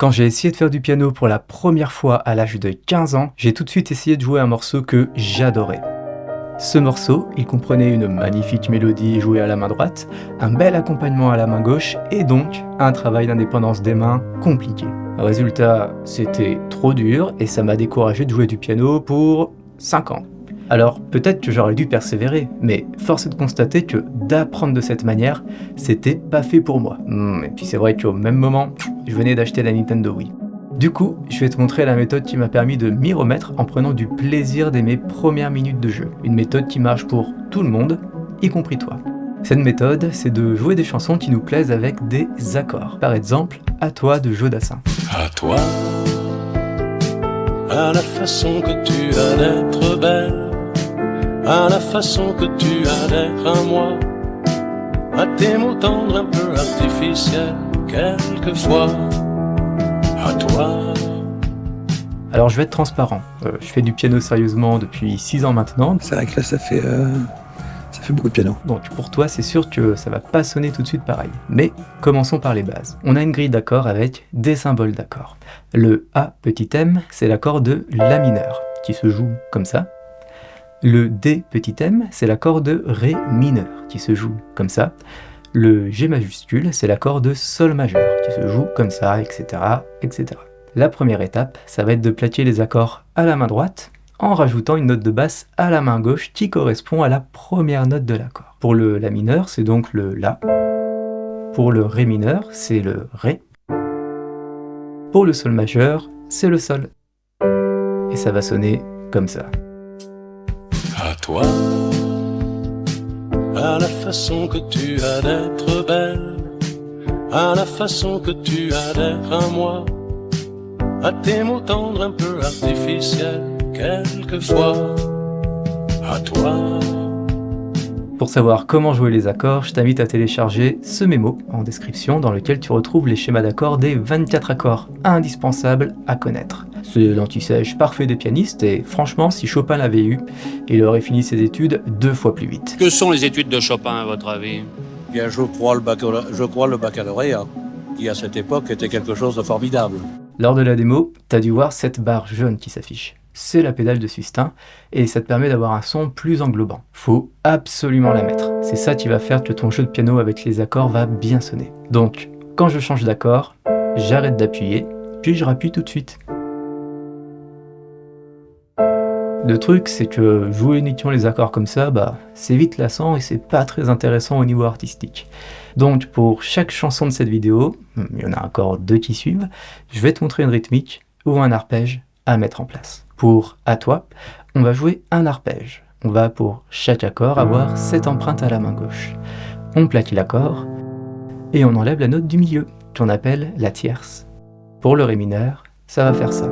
Quand j'ai essayé de faire du piano pour la première fois à l'âge de 15 ans, j'ai tout de suite essayé de jouer un morceau que j'adorais. Ce morceau, il comprenait une magnifique mélodie jouée à la main droite, un bel accompagnement à la main gauche et donc un travail d'indépendance des mains compliqué. Résultat, c'était trop dur et ça m'a découragé de jouer du piano pour 5 ans. Alors peut-être que j'aurais dû persévérer, mais force est de constater que d'apprendre de cette manière, c'était pas fait pour moi. Et puis c'est vrai qu'au même moment, je venais d'acheter la Nintendo Wii. Du coup, je vais te montrer la méthode qui m'a permis de m'y remettre en prenant du plaisir dès mes premières minutes de jeu. Une méthode qui marche pour tout le monde, y compris toi. Cette méthode, c'est de jouer des chansons qui nous plaisent avec des accords. Par exemple, À toi de Jodassin. À toi, à la façon que tu as d'être belle, à la façon que tu as d'être à moi, à tes mots tendres un peu artificiels, quelquefois, à toi. Alors je vais être transparent, je fais du piano sérieusement depuis 6 ans maintenant. C'est vrai que là ça fait beaucoup de piano. Donc pour toi c'est sûr que ça va pas sonner tout de suite pareil. Mais commençons par les bases. On a une grille d'accords avec des symboles d'accords. Le A petit m, c'est l'accord de La mineur, qui se joue comme ça. Le D petit m, c'est l'accord de Ré mineur, qui se joue comme ça. Le G majuscule, c'est l'accord de Sol majeur, qui se joue comme ça, etc., etc. La première étape, ça va être de plaquer les accords à la main droite, en rajoutant une note de basse à la main gauche qui correspond à la première note de l'accord. Pour le La mineur, c'est donc le La. Pour le Ré mineur, c'est le Ré. Pour le Sol majeur, c'est le Sol. Et ça va sonner comme ça. À toi, à la façon que tu as d'être belle, à la façon que tu as d'être à moi, à tes mots tendres un peu artificiels, quelquefois, à toi. Pour savoir comment jouer les accords, je t'invite à télécharger ce mémo en description dans lequel tu retrouves les schémas d'accords des 24 accords indispensables à connaître. C'est l'anti-sèche parfait des pianistes et franchement, si Chopin l'avait eu, il aurait fini ses études 2 fois plus vite. Que sont les études de Chopin à votre avis ? Bien, je crois le baccalauréat, qui à cette époque était quelque chose de formidable. Lors de la démo, t'as dû voir cette barre jaune qui s'affiche. C'est la pédale de sustain et ça te permet d'avoir un son plus englobant. Faut absolument la mettre. C'est ça qui va faire que ton jeu de piano avec les accords va bien sonner. Donc, quand je change d'accord, j'arrête d'appuyer, puis je rappuie tout de suite. Le truc, c'est que jouer uniquement les accords comme ça, c'est vite lassant et c'est pas très intéressant au niveau artistique. Donc pour chaque chanson de cette vidéo, il y en a encore 2 qui suivent, je vais te montrer une rythmique ou un arpège à mettre en place. Pour À toi, on va jouer un arpège. On va pour chaque accord avoir 7 empreintes à la main gauche. On plaque l'accord et on enlève la note du milieu, qu'on appelle la tierce. Pour le Ré mineur, ça va faire ça.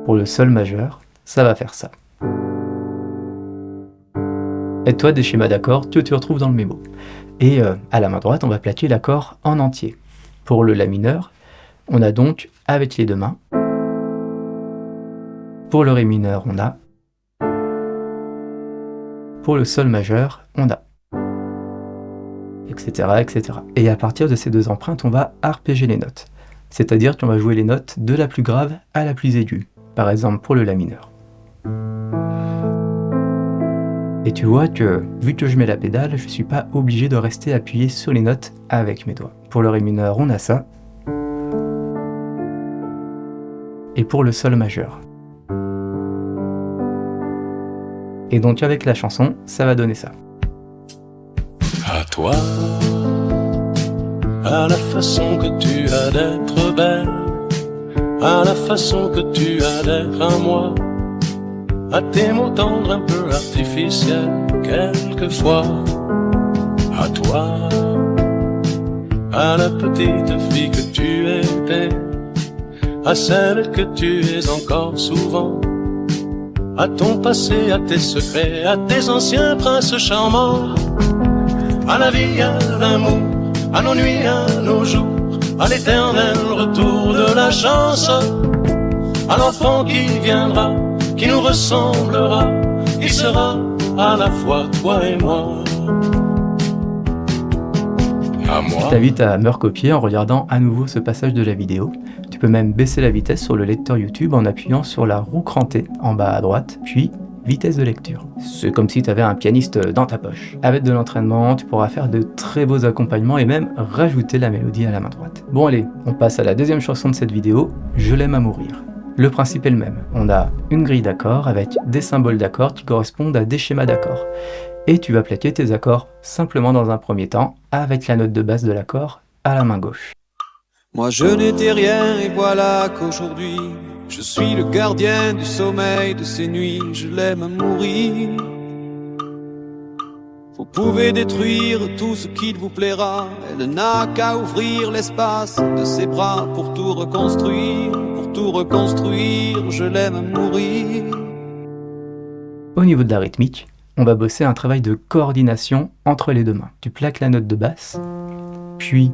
Pour le Sol majeur, ça va faire ça. Aide-toi des schémas d'accords que tu retrouves dans le mémo. Et à la main droite, on va plaquer l'accord en entier. Pour le La mineur, on a donc avec les 2 mains. Pour le Ré mineur, on a. Pour le Sol majeur, on a. Etc., etc. Et à partir de ces 2 empreintes, on va arpéger les notes. C'est-à-dire qu'on va jouer les notes de la plus grave à la plus aiguë. Par exemple pour le La mineur. Et tu vois que, vu que je mets la pédale, je ne suis pas obligé de rester appuyé sur les notes avec mes doigts. Pour le Ré mineur, on a ça. Et pour le Sol majeur. Et donc avec la chanson, ça va donner ça. À toi, à la façon que tu as d'être belle, à la façon que tu as d'être à moi, à tes mots tendres un peu artificiels, quelquefois, à toi, à la petite fille que tu étais, à celle que tu es encore souvent, à ton passé, à tes secrets, à tes anciens princes charmants, à la vie, à l'amour, à nos nuits, à nos jours, à l'éternel retour de la chance, à l'enfant qui viendra, qui nous ressemblera, qui sera à la fois toi et moi. à moi. Je t'invite à me recopier en regardant à nouveau ce passage de la vidéo. Tu peux même baisser la vitesse sur le lecteur YouTube en appuyant sur la roue crantée en bas à droite, puis vitesse de lecture. C'est comme si tu avais un pianiste dans ta poche. Avec de l'entraînement, tu pourras faire de très beaux accompagnements et même rajouter la mélodie à la main droite. Bon allez, on passe à la deuxième chanson de cette vidéo, Je l'aime à mourir. Le principe est le même. On a une grille d'accords avec des symboles d'accords qui correspondent à des schémas d'accords. Et tu vas plaquer tes accords simplement dans un premier temps avec la note de basse de l'accord à la main gauche. Moi je n'étais rien et voilà qu'aujourd'hui je suis le gardien du sommeil de ces nuits, je l'aime à mourir. Vous pouvez détruire tout ce qu'il vous plaira, elle n'a qu'à ouvrir l'espace de ses bras pour tout reconstruire, je l'aime à mourir. Au niveau de la rythmique, on va bosser un travail de coordination entre les deux mains. Tu plaques la note de basse, puis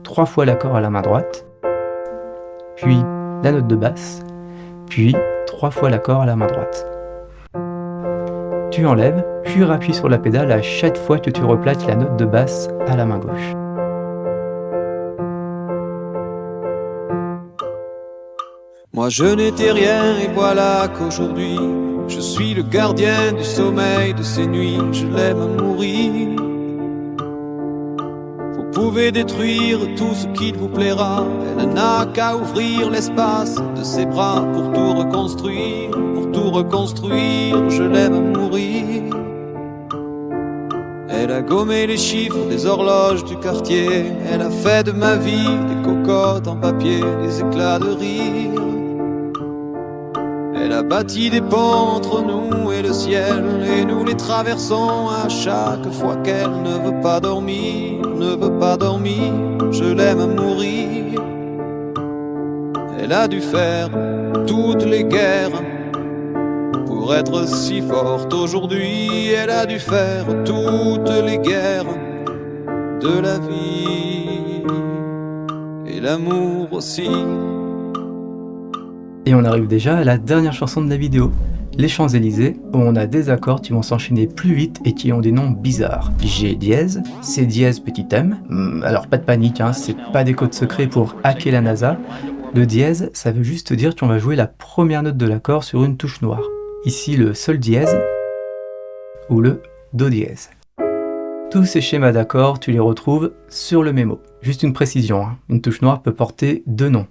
3 fois l'accord à la main droite, puis la note de basse, puis 3 fois l'accord à la main droite. Tu enlèves, puis rappuies sur la pédale à chaque fois que tu replaques la note de basse à la main gauche. Moi je n'étais rien et voilà qu'aujourd'hui je suis le gardien du sommeil de ces nuits, je l'aime à mourir. Vous pouvez détruire tout ce qu'il vous plaira, elle n'a qu'à ouvrir l'espace de ses bras pour tout reconstruire, je l'aime à mourir. Elle a gommé les chiffres des horloges du quartier, elle a fait de ma vie des cocottes en papier, des éclats de rire. Elle a bâti des ponts entre nous et le ciel, et nous les traversons à chaque fois qu'elle ne veut pas dormir, je l'aime à mourir. Elle a dû faire toutes les guerres pour être si forte aujourd'hui, elle a dû faire toutes les guerres de la vie, et l'amour aussi. Et on arrive déjà à la dernière chanson de la vidéo, Les Champs-Élysées, où on a des accords qui vont s'enchaîner plus vite et qui ont des noms bizarres. G dièse, C dièse petit m. Alors pas de panique, hein, c'est pas des codes secrets pour hacker la NASA. Le dièse, ça veut juste dire qu'on va jouer la première note de l'accord sur une touche noire. Ici le sol dièse ou le do dièse. Tous ces schémas d'accords, tu les retrouves sur le mémo. Juste une précision, hein, une touche noire peut porter 2 noms.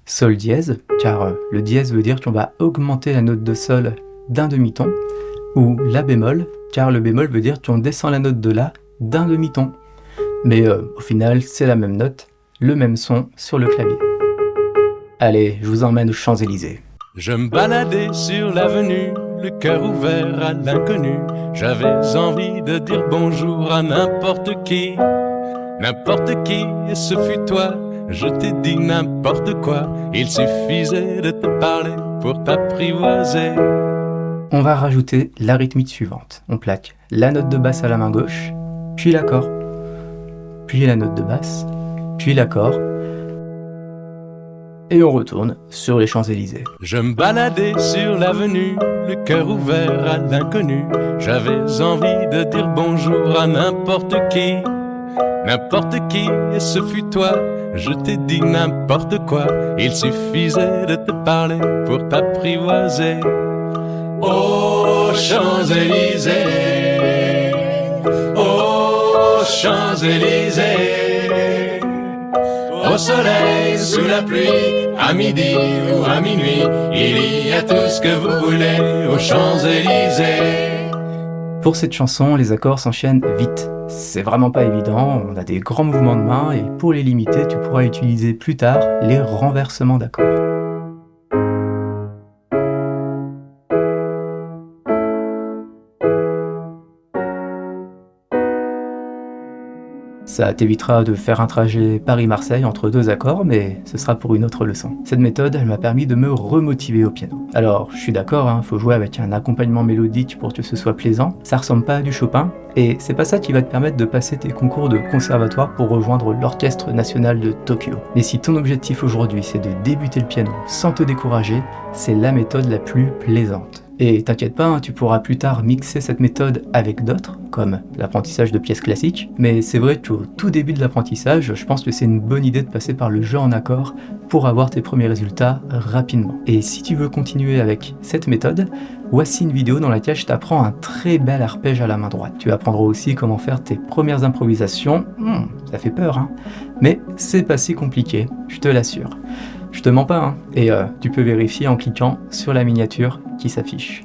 Sol dièse, car le dièse veut dire qu'on va augmenter la note de sol d'un demi-ton, ou la bémol, car le bémol veut dire qu'on descend la note de la d'un demi-ton. Mais au final, c'est la même note, le même son sur le clavier. Allez, je vous emmène aux Champs-Élysées. Je me baladais sur l'avenue, le cœur ouvert à l'inconnu. J'avais envie de dire bonjour à n'importe qui, et ce fut toi. Je t'ai dit n'importe quoi, il suffisait de te parler pour t'apprivoiser. On va rajouter la rythmique suivante. On plaque la note de basse à la main gauche, puis l'accord, puis la note de basse, puis l'accord, et on retourne sur les Champs-Élysées. Je me baladais sur l'avenue, le cœur ouvert à l'inconnu. J'avais envie de dire bonjour à n'importe qui, et ce fut toi. Je t'ai dit n'importe quoi, il suffisait de te parler pour t'apprivoiser. Aux Champs-Élysées, aux Champs-Élysées, au soleil, sous la pluie, à midi ou à minuit, il y a tout ce que vous voulez aux Champs-Élysées. Pour cette chanson, les accords s'enchaînent vite. C'est vraiment pas évident, on a des grands mouvements de main et pour les limiter, tu pourras utiliser plus tard les renversements d'accords. Ça t'évitera de faire un trajet Paris-Marseille entre 2 accords, mais ce sera pour une autre leçon. Cette méthode, elle m'a permis de me remotiver au piano. Alors, je suis d'accord, faut jouer avec un accompagnement mélodique pour que ce soit plaisant. Ça ressemble pas à du Chopin, et c'est pas ça qui va te permettre de passer tes concours de conservatoire pour rejoindre l'Orchestre National de Tokyo. Mais si ton objectif aujourd'hui, c'est de débuter le piano sans te décourager, c'est la méthode la plus plaisante. Et t'inquiète pas, tu pourras plus tard mixer cette méthode avec d'autres, comme l'apprentissage de pièces classiques, mais c'est vrai qu'au tout début de l'apprentissage, je pense que c'est une bonne idée de passer par le jeu en accord pour avoir tes premiers résultats rapidement. Et si tu veux continuer avec cette méthode, voici une vidéo dans laquelle je t'apprends un très bel arpège à la main droite. Tu apprendras aussi comment faire tes premières improvisations. Ça fait peur, hein, mais c'est pas si compliqué, je te l'assure. Je te mens pas, hein, et tu peux vérifier en cliquant sur la miniature qui s'affiche.